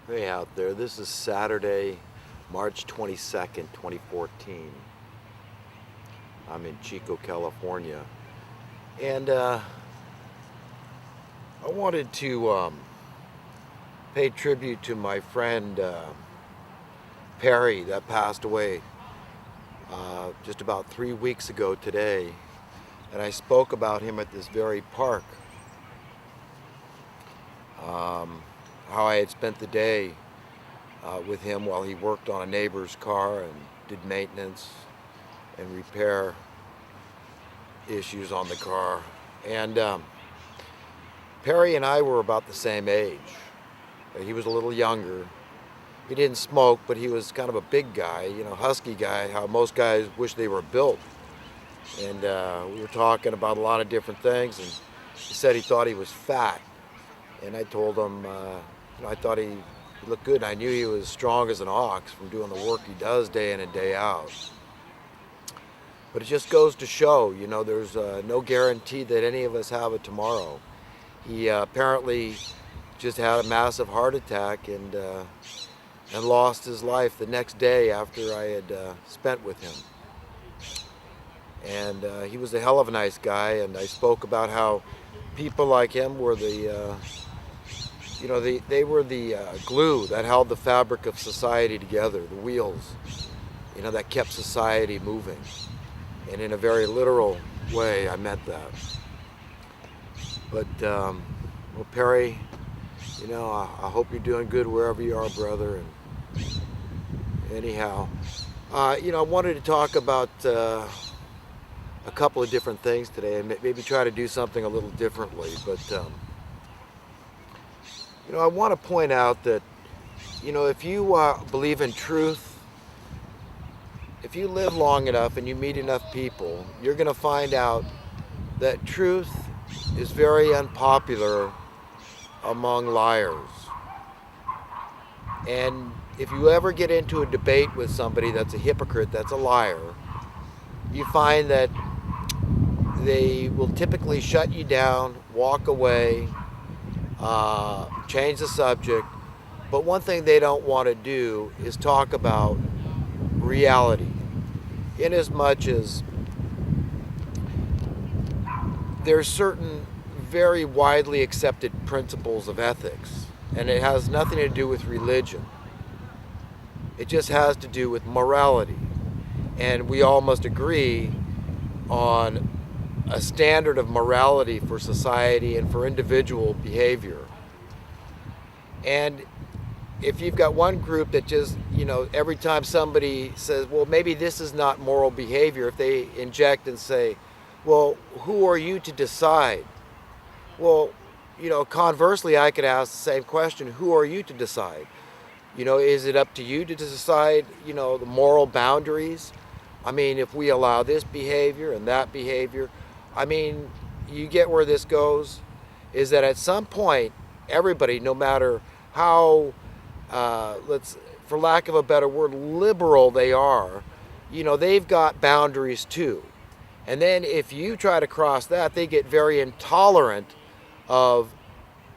Hey out there, this is Saturday, March 22nd, 2014. I'm in Chico, California. And I wanted to pay tribute to my friend Perry that passed away just about 3 weeks ago today. And I spoke about him at this very park. How I had spent the day with him while he worked on a neighbor's car and did maintenance and repair issues on the car. And Perry and I were about the same age. He was a little younger. He didn't smoke, but he was kind of a big guy, husky guy, how most guys wish they were built. And we were talking about a lot of different things, and he said he thought he was fat. And I told him, I thought he looked good. I knew he was strong as an ox from doing the work he does day in and day out. But it just goes to show, there's no guarantee that any of us have a tomorrow. He apparently just had a massive heart attack and lost his life the next day after I had spent with him. And he was a hell of a nice guy, and I spoke about how people like him were they were the glue that held the fabric of society together, the wheels, that kept society moving. And in a very literal way, I meant that. But, Perry, I hope you're doing good wherever you are, brother. And anyhow, I wanted to talk about a couple of different things today and maybe try to do something a little differently. But, I want to point out that, if you believe in truth, if you live long enough and you meet enough people, you're going to find out that truth is very unpopular among liars. And if you ever get into a debate with somebody that's a hypocrite, that's a liar, you find that they will typically shut you down, walk away, change the subject. But one thing they don't want to do is talk about reality, inasmuch as there's certain very widely accepted principles of ethics, and it has nothing to do with religion. It just has to do with morality, and we all must agree on a standard of morality for society and for individual behavior. And if you've got one group that just, every time somebody says, well, maybe this is not moral behavior, if they inject and say, well, who are you to decide? Well, conversely, I could ask the same question, who are you to decide? Is it up to you to decide, the moral boundaries? I mean, if we allow this behavior and that behavior, you get where this goes, is that at some point, everybody, no matter how, for lack of a better word, liberal they are, they've got boundaries too. And then if you try to cross that, they get very intolerant of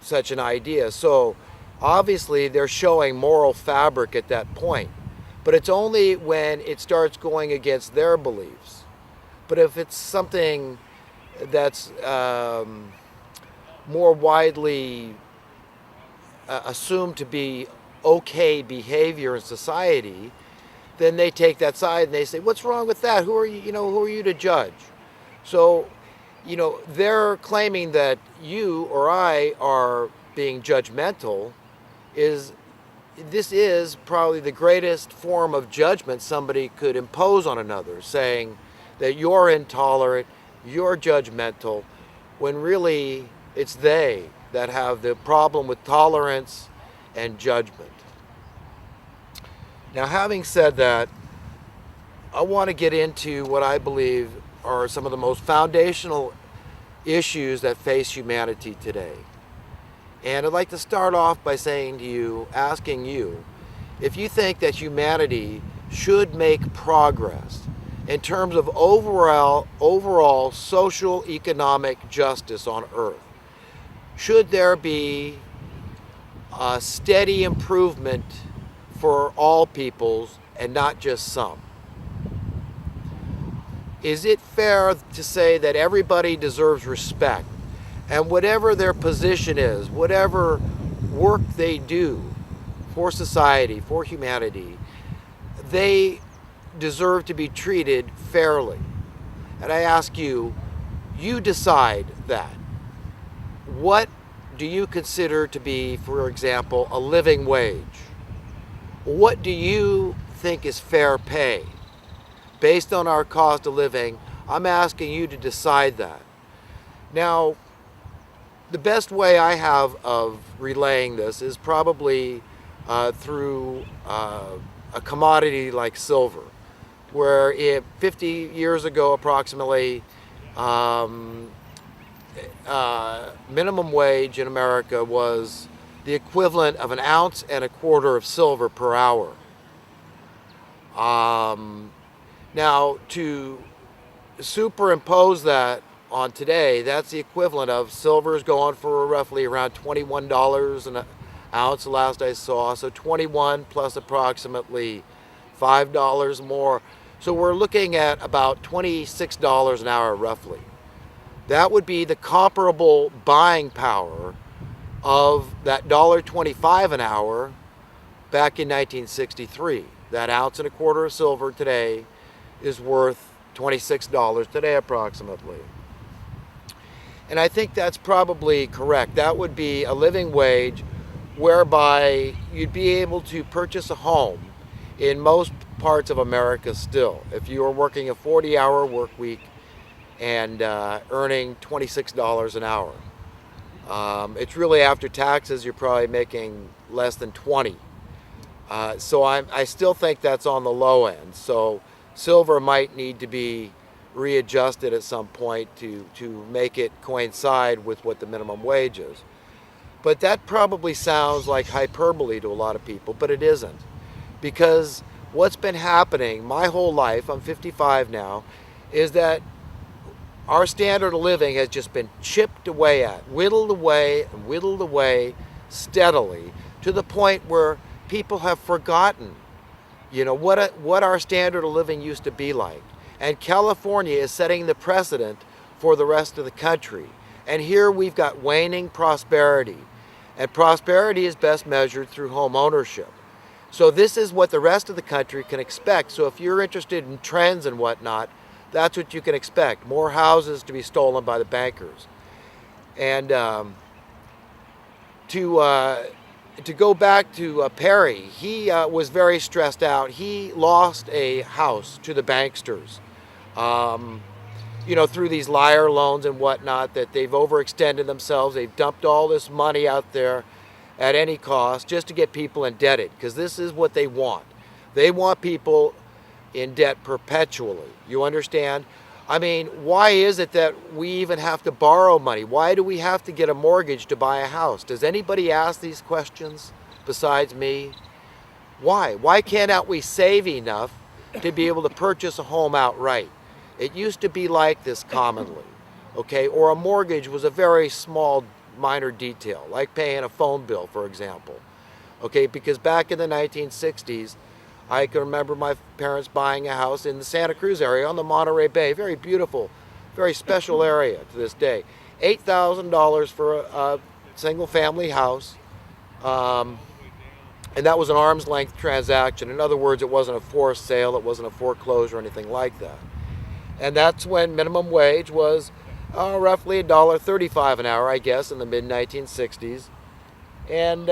such an idea. So obviously they're showing moral fabric at that point. But it's only when it starts going against their beliefs. But if it's something that's more widely assumed to be okay behavior in society, then they take that side and they say, what's wrong with that? Who are you to judge? So, they're claiming that you or I are being judgmental. This is probably the greatest form of judgment somebody could impose on another, saying that you're intolerant, you're judgmental, when really it's they that have the problem with tolerance and judgment. Now, having said that, I want to get into what I believe are some of the most foundational issues that face humanity today. And I'd like to start off by asking you, if you think that humanity should make progress in terms of overall social economic justice on Earth, should there be a steady improvement for all peoples and not just some? Is it fair to say that everybody deserves respect, and whatever their position is, whatever work they do for society, for humanity, they deserve to be treated fairly? And I ask you, you decide that. What do you consider to be, for example, a living wage? What do you think is fair pay? Based on our cost of living, I'm asking you to decide that. Now, the best way I have of relaying this is probably through a commodity like silver, where 50 years ago approximately, minimum wage in America was the equivalent of 1.25 ounces of silver per hour. Now, to superimpose that on today, that's the equivalent of silver is going for roughly around $21 an ounce, the last I saw. So 21 plus approximately $5 more. So we're looking at about $26 an hour roughly. That would be the comparable buying power of that $1.25 an hour back in 1963. That 1.25 ounces of silver today is worth $26 today approximately. And I think that's probably correct. That would be a living wage whereby you'd be able to purchase a home in most parts of America still. If you were working a 40-hour work week and earning $26 an hour. It's really after taxes, you're probably making less than 20. So I still think that's on the low end. So silver might need to be readjusted at some point to make it coincide with what the minimum wage is. But that probably sounds like hyperbole to a lot of people, but it isn't. Because what's been happening my whole life, I'm 55 now, is that our standard of living has just been chipped away at, whittled away steadily to the point where people have forgotten, what our standard of living used to be like. And California is setting the precedent for the rest of the country. And here we've got waning prosperity. And prosperity is best measured through home ownership. So this is what the rest of the country can expect. So if you're interested in trends and whatnot, that's what you can expect. More houses to be stolen by the bankers. And to go back to Perry, he was very stressed out. He lost a house to the banksters, through these liar loans and whatnot, that they've overextended themselves. They've dumped all this money out there at any cost just to get people indebted, because this is what they want. They want people in debt perpetually. You understand? I mean, why is it that we even have to borrow money? Why do we have to get a mortgage to buy a house? Does anybody ask these questions besides me? Why? Why cannot we save enough to be able to purchase a home outright? It used to be like this commonly, okay? Or a mortgage was a very small, minor detail, like paying a phone bill, for example, okay? Because back in the 1960s, I can remember my parents buying a house in the Santa Cruz area on the Monterey Bay. Very beautiful, very special area to this day. $8,000 for a single family house. And that was an arm's length transaction. In other words, it wasn't a forced sale, it wasn't a foreclosure or anything like that. And that's when minimum wage was roughly $1.35 an hour, I guess, in the mid-1960s. And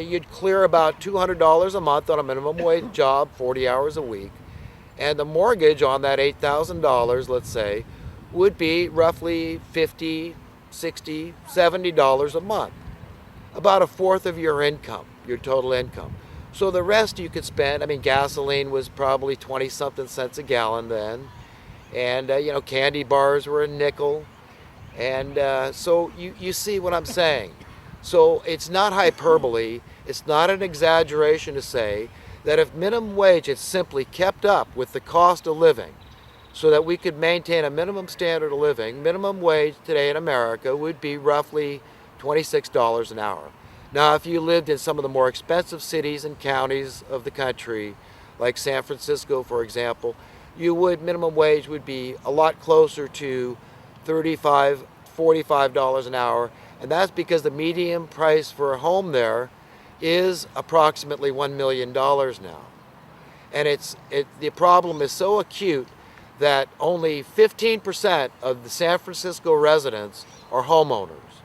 you'd clear about $200 a month on a minimum wage job, 40 hours a week. And the mortgage on that $8,000, let's say, would be roughly $50, $60, $70 a month. About a fourth of your income, your total income. So the rest you could spend, gasoline was probably 20-something cents a gallon then. And, candy bars were a nickel. And so you see what I'm saying. So it's not hyperbole, it's not an exaggeration to say that if minimum wage had simply kept up with the cost of living so that we could maintain a minimum standard of living, minimum wage today in America would be roughly $26 an hour. Now, if you lived in some of the more expensive cities and counties of the country, like San Francisco, for example, minimum wage would be a lot closer to $35, $45 an hour, and that's because the median price for a home there is approximately $1 million now. And the problem is so acute that only 15% of the San Francisco residents are homeowners,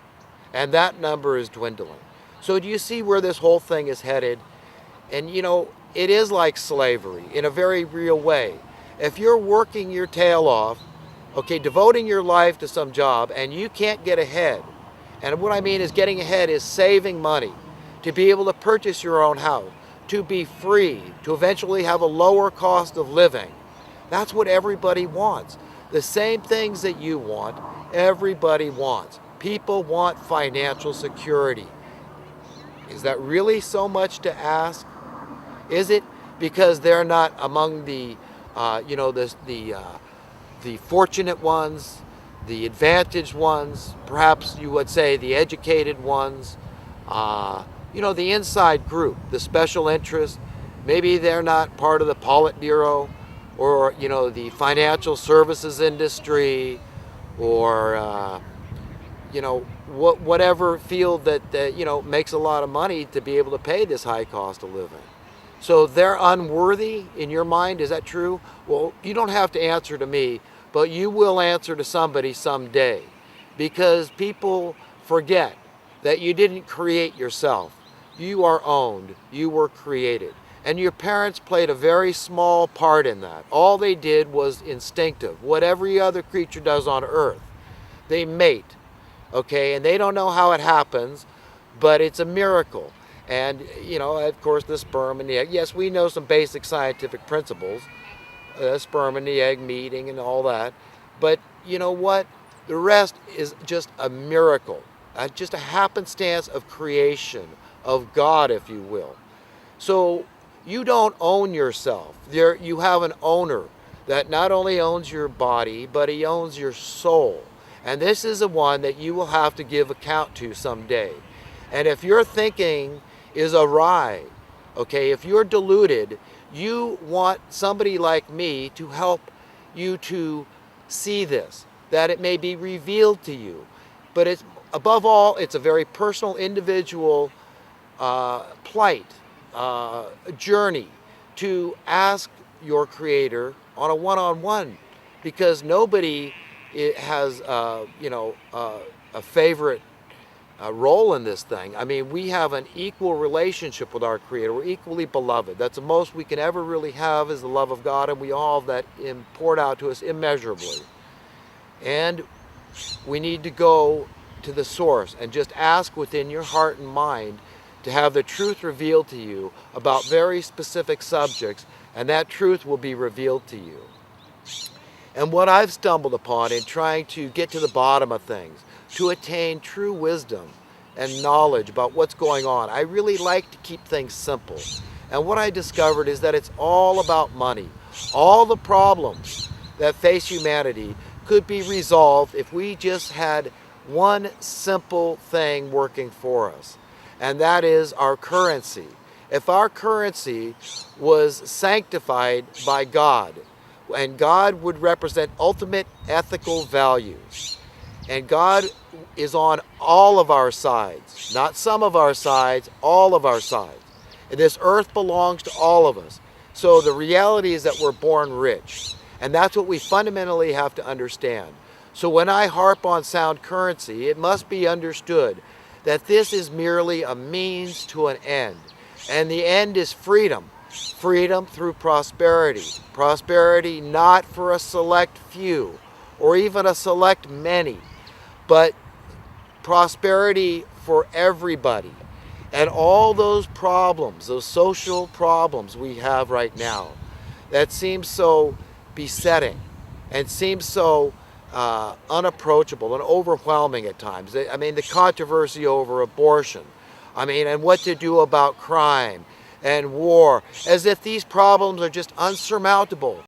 and that number is dwindling. So do you see where this whole thing is headed? And it is like slavery in a very real way. If you're working your tail off, okay, devoting your life to some job, and you can't get ahead, and what I mean is getting ahead is saving money to be able to purchase your own house, to be free, to eventually have a lower cost of living. That's what everybody wants. The same things that you want, everybody wants. People want financial security. Is that really so much to ask? Is it because they're not among the fortunate ones, the advantaged ones, perhaps you would say the educated ones, the inside group, the special interest? Maybe they're not part of the Politburo or, the financial services industry or, whatever field that makes a lot of money to be able to pay this high cost of living. So they're unworthy in your mind, is that true? Well, you don't have to answer to me, but you will answer to somebody someday, because people forget that you didn't create yourself. You are owned, you were created. And your parents played a very small part in that. All they did was instinctive, what every other creature does on earth. They mate, okay, and they don't know how it happens, but it's a miracle. And, of course, the sperm and the egg. Yes, we know some basic scientific principles, sperm and the egg meeting and all that. But you know what? The rest is just a miracle, just a happenstance of creation, of God, if you will. So you don't own yourself. You have an owner that not only owns your body, but he owns your soul. And this is the one that you will have to give account to someday. And if your thinking is awry, okay, if you're deluded, you want somebody like me to help you to see this, that it may be revealed to you. But above all, it's a very personal, individual plight, journey to ask your Creator on a one-on-one, because nobody has a favorite role in this thing. I mean, we have an equal relationship with our Creator. We're equally beloved. That's the most we can ever really have, is the love of God, and we all have that poured out to us immeasurably. And we need to go to the source and just ask within your heart and mind to have the truth revealed to you about very specific subjects, and that truth will be revealed to you. And what I've stumbled upon in trying to get to the bottom of things, to attain true wisdom and knowledge about what's going on, I really like to keep things simple. And what I discovered is that it's all about money. All the problems that face humanity could be resolved if we just had one simple thing working for us, and that is our currency. If our currency was sanctified by God, and God would represent ultimate ethical values, and God is on all of our sides, not some of our sides, all of our sides. And this earth belongs to all of us. So the reality is that we're born rich. And that's what we fundamentally have to understand. So when I harp on sound currency, it must be understood that this is merely a means to an end. And the end is freedom. Freedom through prosperity. Prosperity not for a select few or even a select many, but prosperity for everybody. And all those problems, those social problems we have right now that seem so besetting and seem so unapproachable and overwhelming at times. I mean, the controversy over abortion, and what to do about crime and war, as if these problems are just unsurmountable.